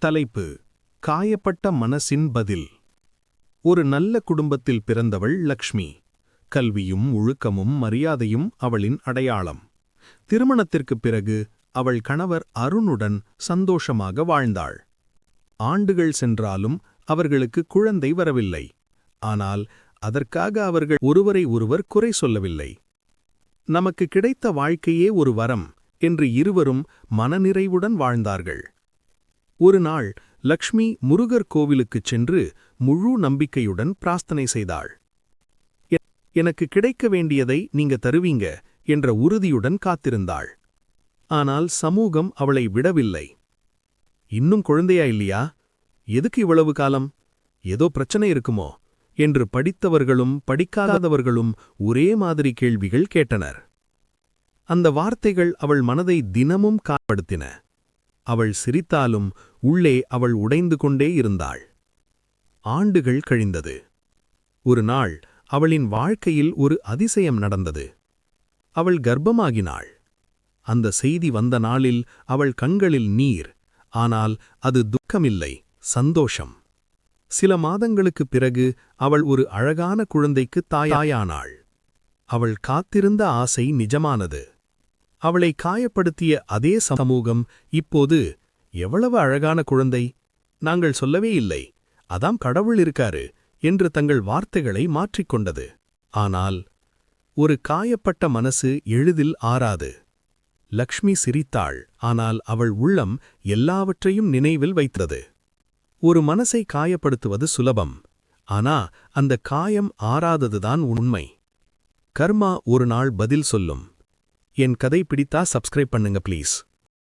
தலைப்பு: காயப்பட்ட மனசின் பதில். ஒரு நல்ல குடும்பத்தில் பிறந்தவள் லக்ஷ்மி. கல்வியும் ஒழுக்கமும் மரியாதையும் அவளின் அடையாளம். திருமணத்திற்குப் பிறகு அவள் கணவர் அருணுடன் சந்தோஷமாக வாழ்ந்தாள். ஆண்டுகள் சென்றாலும் அவர்களுக்கு குழந்தை வரவில்லை. ஆனால் அதற்காக அவர்கள் ஒருவரை ஒருவர் குறை சொல்லவில்லை. நமக்கு கிடைத்த வாழ்க்கையே ஒரு வரம் என்று இருவரும் மனநிறைவுடன் வாழ்ந்தார்கள். ஒரு நாள் லக்ஷ்மி முருகர் கோவிலுக்குச் சென்று முழு நம்பிக்கையுடன் பிரார்த்தனை செய்தாள். எனக்கு கிடைக்க வேண்டியதை நீங்க தருவீங்க என்ற உறுதியுடன் காத்திருந்தாள். ஆனால் சமூகம் அவளை விடவில்லை. இன்னும் குழந்தையா இல்லையா? எதுக்கு இவ்வளவு காலம்? ஏதோ பிரச்சனை இருக்குமோ என்று படித்தவர்களும் படிக்காதவர்களும் ஒரே மாதிரி கேள்விகள் கேட்டனர். அந்த வார்த்தைகள் அவள் மனதை தினமும் காயப்படுத்தின. அவள் சிரித்தாலும் உள்ளே அவள் உடைந்து கொண்டே இருந்தாள். ஆண்டுகள் கழிந்தது. ஒரு நாள் அவளின் வாழ்க்கையில் ஒரு அதிசயம் நடந்தது. அவள் கர்ப்பமாகினாள். அந்த செய்தி வந்த நாளில் அவள் கண்களில் நீர். ஆனால் அது துக்கமில்லை, சந்தோஷம். சில மாதங்களுக்குப் பிறகு அவள் ஒரு அழகான குழந்தைக்கு தாயானாள். அவள் காத்திருந்த ஆசை நிஜமானது. அவளை காயப்படுத்திய அதே சமூகம் இப்போது, எவ்வளவு அழகான குழந்தை, நாங்கள் சொல்லவே இல்லை, அதாம் கடவுள் இருக்காரு என்று தங்கள் வார்த்தைகளை மாற்றிக்கொண்டது. ஆனால் ஒரு காயப்பட்ட மனசு எளிதில் ஆறாது. லக்ஷ்மி சிரித்தாள், ஆனால் அவள் உள்ளம் எல்லாவற்றையும் நினைவில் வைத்தது. ஒரு மனசை காயப்படுத்துவது சுலபம். ஆனா அந்த காயம் ஆறாததுதான் உண்மை. கர்மா ஒரு நாள் பதில் சொல்லும். என் கதை பிடித்தா சப்ஸ்கிரைப் பண்ணுங்க ப்ளீஸ்.